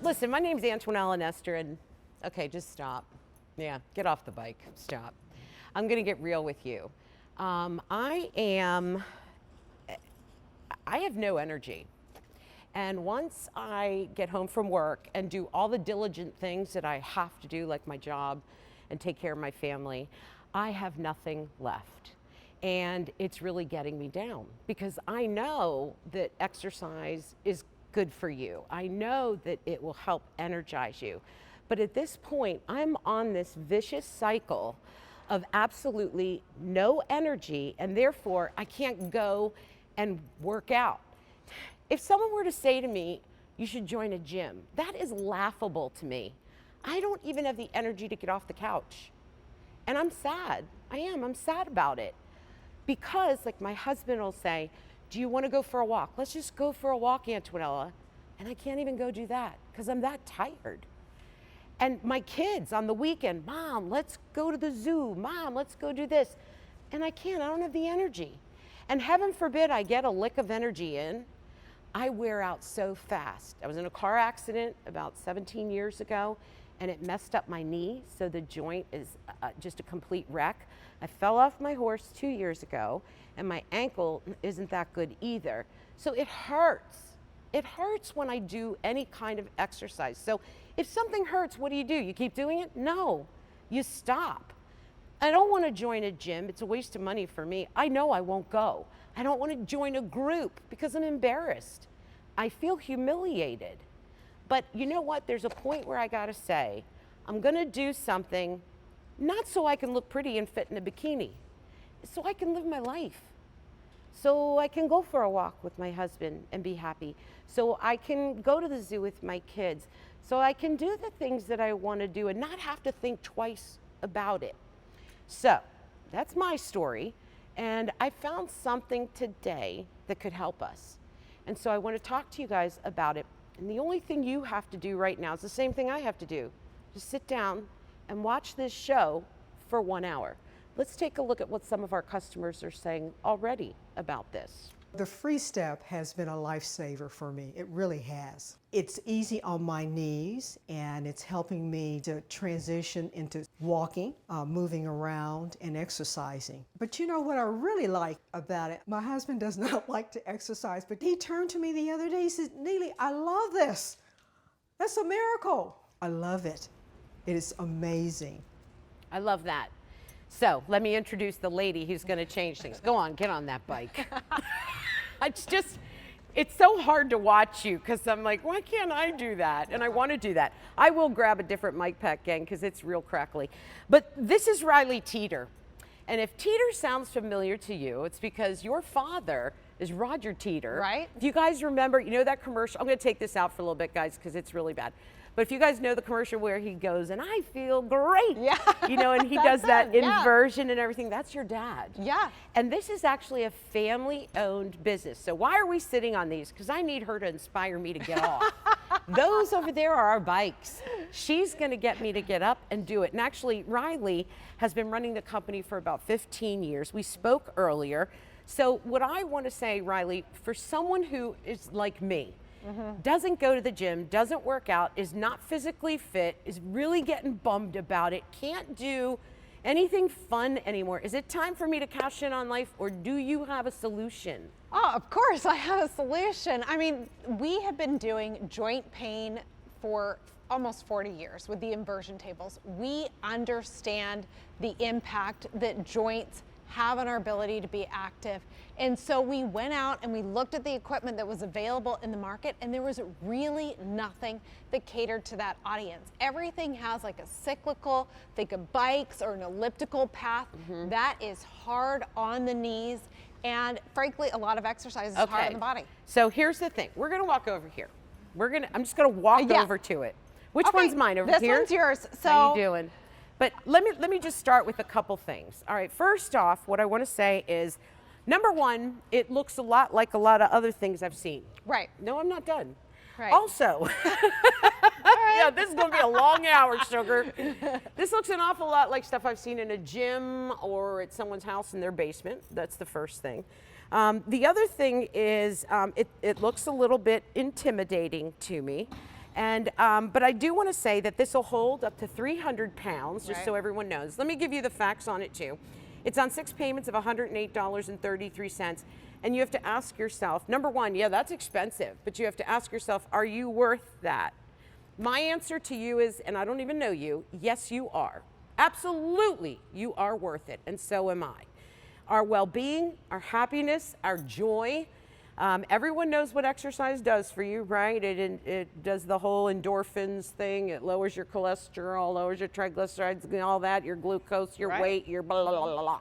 Listen, my name's Antonella Nestor, and okay, just stop. Yeah, get off the bike. Stop. I'm gonna get real with you. I have no energy. And once I get home from work and do all the diligent things that I have to do, like my job and take care of my family, I have nothing left. And it's really getting me down because I know that exercise is good for you. I know that it will help energize you. But at this point, I'm on this vicious cycle of absolutely no energy, and therefore I can't go and work out. If someone were to say to me, you should join a gym, that is laughable to me. I don't even have the energy to get off the couch. And I'm sad. I'm sad about it. Because like my husband will say, do you want to go for a walk? Let's just go for a walk, Antonella. And I can't even go do that because I'm that tired. And my kids on the weekend, Mom, let's go to the zoo. Mom, let's go do this. And I can't, I don't have the energy. And heaven forbid I get a lick of energy in, I wear out so fast. I was in a car accident about 17 years ago, and it messed up my knee, so the joint is just a complete wreck. I fell off my horse 2 years ago, and my ankle isn't that good either. So it hurts. It hurts when I do any kind of exercise. So if something hurts, what do? You keep doing it? No, you stop. I don't want to join a gym. It's a waste of money for me. I know I won't go. I don't want to join a group because I'm embarrassed. I feel humiliated. But you know what? There's a point where I gotta say, I'm gonna do something, not so I can look pretty and fit in a bikini, so I can live my life. So I can go for a walk with my husband and be happy. So I can go to the zoo with my kids. So I can do the things that I wanna do and not have to think twice about it. So that's my story. And I found something today that could help us. And so I want to talk to you guys about it. And the only thing you have to do right now is the same thing I have to do. Just sit down and watch this show for 1 hour. Let's take a look at what some of our customers are saying already about this. The FreeStep has been a lifesaver for me. It really has. It's easy on my knees, and it's helping me to transition into walking, moving around, and exercising. But you know what I really like about it? My husband does not like to exercise, but he turned to me the other day. He said, Neely, I love this. That's a miracle. I love it. It is amazing. I love that. So let me introduce the lady who's going to change things. Go on, get on that bike. It's so hard to watch you because I'm like, why can't I do that? And I want to do that. I will grab a different mic pack, gang, because it's real crackly. But this is Riley Teeter. And if Teeter sounds familiar to you, it's because your father is Roger Teeter. Right. If you guys remember, you know that commercial? I'm going to take this out for a little bit, guys, because it's really bad. But if you guys know the commercial where he goes, and I feel great, yeah, you know, and he does that yeah. inversion and everything, that's your dad. Yeah. And this is actually a family-owned business. So why are we sitting on these? Because I need her to inspire me to get off. Those over there are our bikes. She's going to get me to get up and do it. And actually, Riley has been running the company for about 15 years. We spoke earlier. So what I want to say, Riley, for someone who is like me, doesn't go to the gym, doesn't work out, is not physically fit, is really getting bummed about it, can't do anything fun anymore. Is it time for me to cash in on life, or do you have a solution? Oh, of course I have a solution. I mean, we have been doing joint pain for almost 40 years with the inversion tables. We understand the impact that joints have on our ability to be active. And so we went out and we looked at the equipment that was available in the market, and there was really nothing that catered to that audience. Everything has like a cyclical, think of bikes or an elliptical path. That is hard on the knees, and frankly, a lot of exercise is hard on the body. So here's the thing. We're gonna walk over here. I'm just gonna walk over to it. Which one's mine, over here? This one's yours. So how you doing? But let me just start with a couple things. All right, first off, what I want to say is, number one, it looks a lot like a lot of other things I've seen. Right. No, I'm not done. Right. Also, yeah, this is going to be a long hour, sugar. This looks an awful lot like stuff I've seen in a gym or at someone's house in their basement. That's the first thing. The other thing is it looks a little bit intimidating to me. And, but I do want to say that this will hold up to 300 pounds, just so everyone knows. Let me give you the facts on it too. It's on 6 payments of $108.33. And you have to ask yourself, number one, yeah, that's expensive, but you have to ask yourself, are you worth that? My answer to you is, and I don't even know you, yes, you are. Absolutely, you are worth it, and so am I. Our well-being, our happiness, our joy. Everyone knows what exercise does for you, right? It does the whole endorphins thing. It lowers your cholesterol, lowers your triglycerides, and all that, your glucose, your weight, your blah, blah, blah, blah.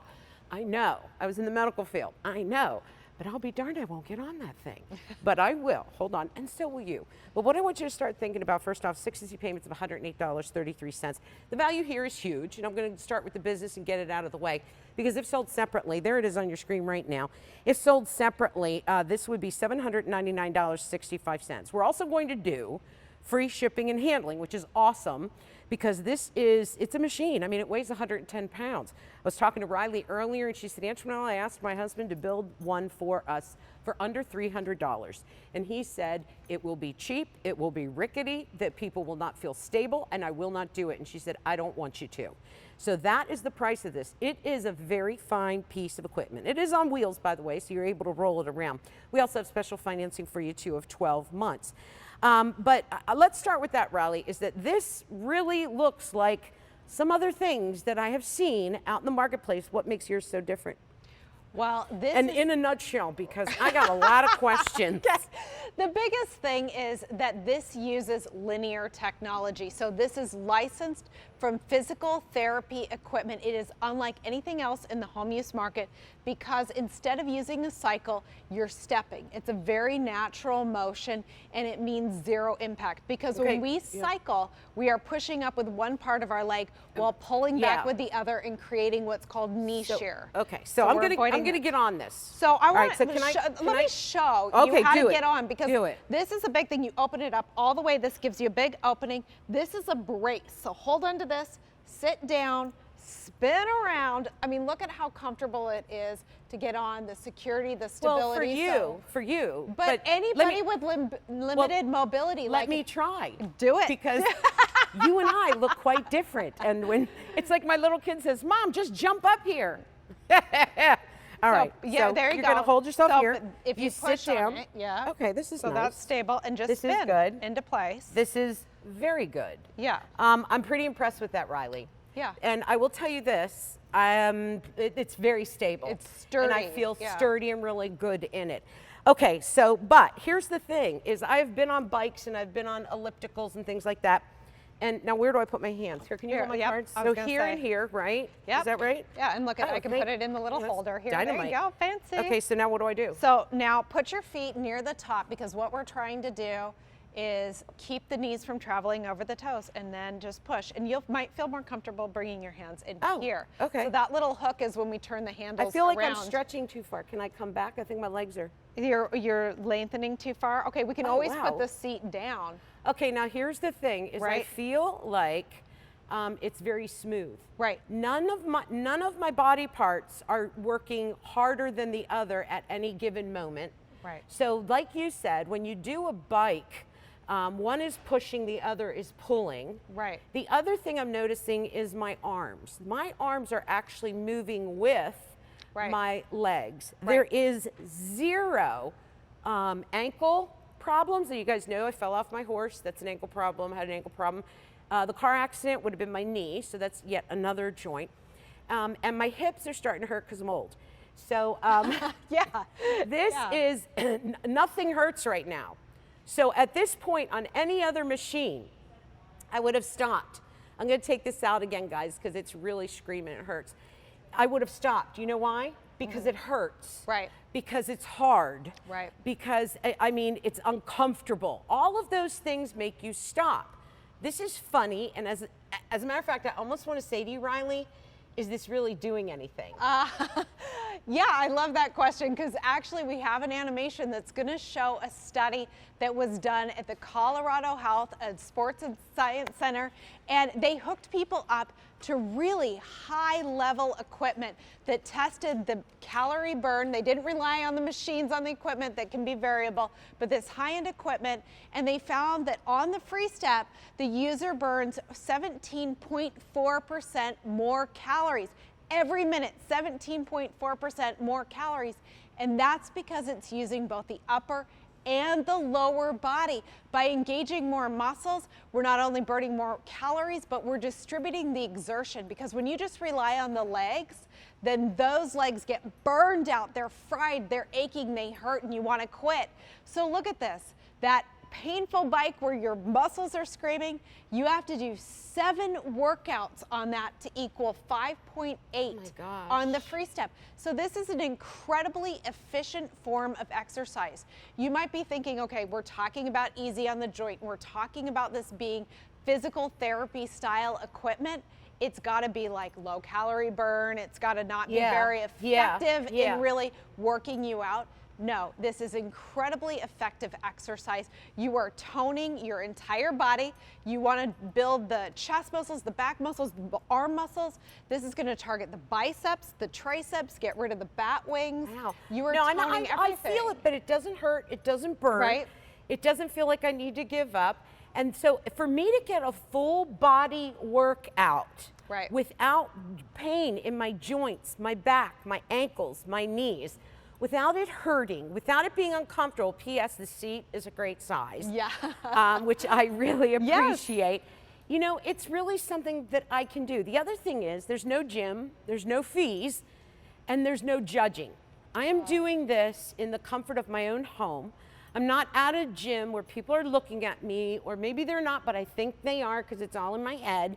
I know. I was in the medical field. I know. But I'll be darned, I won't get on that thing. But I will. Hold on. And so will you. But what I want you to start thinking about, first off, 6 easy payments of $108.33. The value here is huge. And I'm going to start with the business and get it out of the way. Because if sold separately, there it is on your screen right now. If sold separately, this would be $799.65. We're also going to do free shipping and handling, which is awesome because it's a machine. I mean, it weighs 110 pounds. I was talking to Riley earlier and she said, Antoinette, I asked my husband to build one for us for under $300. And he said, it will be cheap, it will be rickety, that people will not feel stable, and I will not do it. And she said, I don't want you to. So that is the price of this. It is a very fine piece of equipment. It is on wheels, by the way, so you're able to roll it around. We also have special financing for you too of 12 months. But let's start with that, Riley, is that this really looks like some other things that I have seen out in the marketplace. What makes yours so different? Well, this and is in a nutshell, because I got a lot of questions. Yes. The biggest thing is that this uses linear technology. So this is licensed from physical therapy equipment. It is unlike anything else in the home use market because instead of using a cycle, you're stepping. It's a very natural motion and it means zero impact because when we cycle, we are pushing up with one part of our leg while pulling back with the other and creating what's called knee shear. Okay, so I'm gonna get on this. So I want to let me show you how to get on because do it. This is a big thing. You open it up all the way. This gives you a big opening. This is a brace. So hold on to this, sit down, spin around. I mean, look at how comfortable it is to get on, the security, the stability. Well, for you. But anybody with limited mobility, let me try. Do it. Because you and I look quite different. And when it's like my little kid says, Mom, just jump up here. All right. Yeah, so there you you're go. going to hold yourself here. If you sit down. On it, Okay, this is so nice. that's stable and just this spin is good. into place. This is very good. Yeah. I'm pretty impressed with that, Riley. Yeah. And I will tell you this, it's very stable. It's sturdy. And I feel sturdy and really good in it. Okay, so, but here's the thing, is I've been on bikes and I've been on ellipticals and things like that. And now where do I put my hands? Here, can you hold my cards? So here and here, right? Yep. Is that right? Yeah, and look, I can put it in the little holder here. Dynamite. There you go, fancy. Okay, so now what do I do? So now put your feet near the top because what we're trying to do is keep the knees from traveling over the toes and then just push. And you might feel more comfortable bringing your hands in here. Okay. So that little hook is when we turn the handles around. I feel like I'm stretching too far. Can I come back? I think my legs are. You're lengthening too far? Okay, we can always put the seat down. Okay, now here's the thing, is I feel like it's very smooth. Right. None of my body parts are working harder than the other at any given moment. Right. So like you said, when you do a bike, one is pushing, the other is pulling. Right. The other thing I'm noticing is my arms. My arms are actually moving with my legs. Right. There is zero ankle problems. You guys know I fell off my horse. That's an ankle problem. Had an ankle problem. The car accident would have been my knee, so that's yet another joint. And my hips are starting to hurt because I'm old. So this is, nothing hurts right now. So at this point on any other machine, I would have stopped. I'm going to take this out again, guys, because it's really screaming. It hurts. I would have stopped. You know why? Because it hurts. Right. Because it's hard. Right. Because, I mean, it's uncomfortable. All of those things make you stop. This is funny, and as a matter of fact, I almost want to say to you, Riley, is this really doing anything? Yeah, I love that question because actually we have an animation that's going to show a study that was done at the Colorado Health and Sports and Science Center, and they hooked people up to really high level equipment that tested the calorie burn. They didn't rely on the machines on the equipment that can be variable, but this high-end equipment, and they found that on the FreeStep, the user burns 17.4% more calories. Every minute, 17.4% more calories. And that's because it's using both the upper and the lower body. By engaging more muscles, we're not only burning more calories, but we're distributing the exertion, because when you just rely on the legs, then those legs get burned out. They're fried, they're aching, they hurt, and you want to quit. So look at this. That painful bike where your muscles are screaming, you have to do 7 workouts on that to equal 5.8 on the FreeStep. So this is an incredibly efficient form of exercise. You might be thinking, okay, we're talking about easy on the joint. We're talking about this being physical therapy style equipment. It's got to be like low calorie burn. It's got to not be very effective in really working you out. No, this is incredibly effective exercise. You are toning your entire body. You want to build the chest muscles, the back muscles, the arm muscles. This is going to target the biceps, the triceps, get rid of the bat wings. Wow. You are toning everything. I feel it, but it doesn't hurt. It doesn't burn. Right. It doesn't feel like I need to give up. And so for me to get a full body workout without pain in my joints, my back, my ankles, my knees, without it hurting, without it being uncomfortable. P.S. the seat is a great size, which I really appreciate. You know, it's really something that I can do. The other thing is there's no gym, there's no fees, and there's no judging. I am doing this in the comfort of my own home. I'm not at a gym where people are looking at me, or maybe they're not, but I think they are because it's all in my head.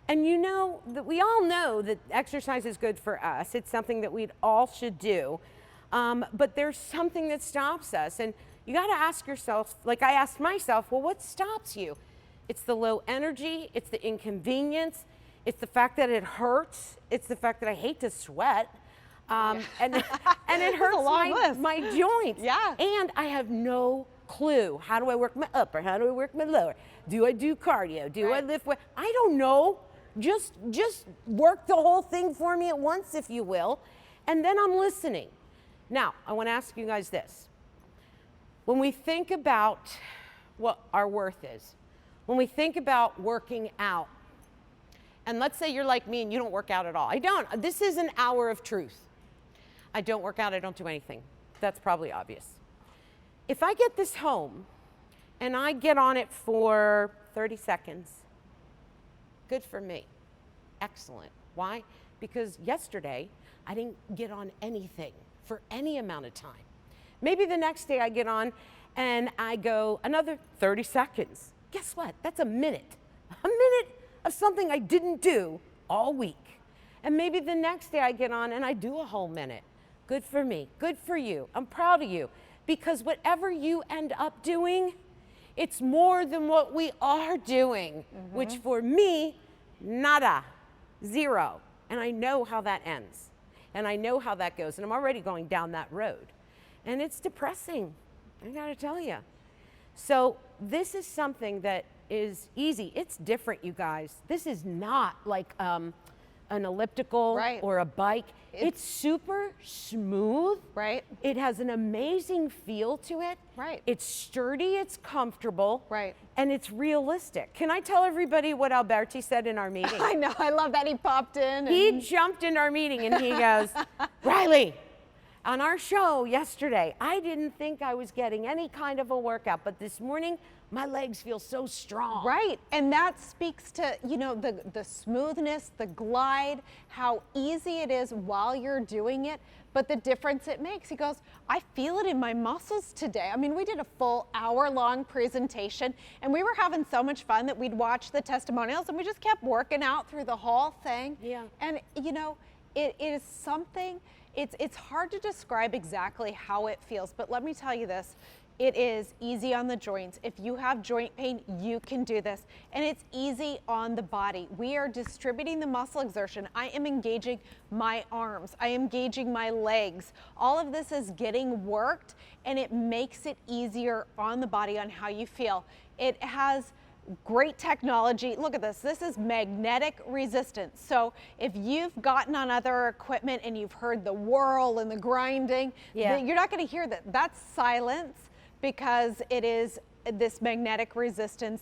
And you know, that we all know that exercise is good for us. It's something that we all should do. But there's something that stops us, and you got to ask yourself, like I asked myself, well, what stops you? It's the low energy, it's the inconvenience, it's the fact that it hurts, it's the fact that I hate to sweat, and it hurts my joints. And I have no clue. How do I work my upper? How do I work my lower? Do I do cardio? Do I lift weight? I don't know. Just work the whole thing for me at once, if you will, and then I'm listening. Now, I want to ask you guys this. When we think about what our worth is, when we think about working out, and let's say you're like me and you don't work out at all. I don't. This is an hour of truth. I don't work out, I don't do anything. That's probably obvious. If I get this home and I get on it for 30 seconds, good for me. Excellent. Why? Because yesterday I didn't get on anything for any amount of time. Maybe the next day I get on and I go another 30 seconds. Guess what? That's a minute. A minute of something I didn't do all week. And maybe the next day I get on and I do a whole minute. Good for me. Good for you. I'm proud of you. Because whatever you end up doing, it's more than what we are doing, which for me, nada, zero. And I know how that ends. And I know how that goes, and I'm already going down that road. And it's depressing, I gotta tell you. So this is something that is easy. It's different, you guys. This is not like an elliptical or a bike. It's super smooth. It has an amazing feel to it. It's sturdy, it's comfortable, and it's realistic. Can I tell everybody what Alberti said in our meeting? I know, I love that he popped in. He jumped in our meeting and he goes, Riley, on our show yesterday, I didn't think I was getting any kind of a workout, but this morning, my legs feel so strong. And that speaks to, you know, the smoothness, the glide, how easy it is while you're doing it, but the difference it makes. He goes, I feel it in my muscles today. I mean, we did a full hour-long presentation, and we were having so much fun that we'd watch the testimonials, and we just kept working out through the whole thing. And, you know, it is something, it's hard to describe exactly how it feels, but let me tell you this. It is easy on the joints. If you have joint pain, you can do this. And it's easy on the body. We are distributing the muscle exertion. I am engaging my arms. I am engaging my legs. All of this is getting worked, and it makes it easier on the body on how you feel. It has great technology. Look at this. This is magnetic resistance. So if you've gotten on other equipment and you've heard the whirl and the grinding, you're not going to hear that. That's silence, because it is this magnetic resistance that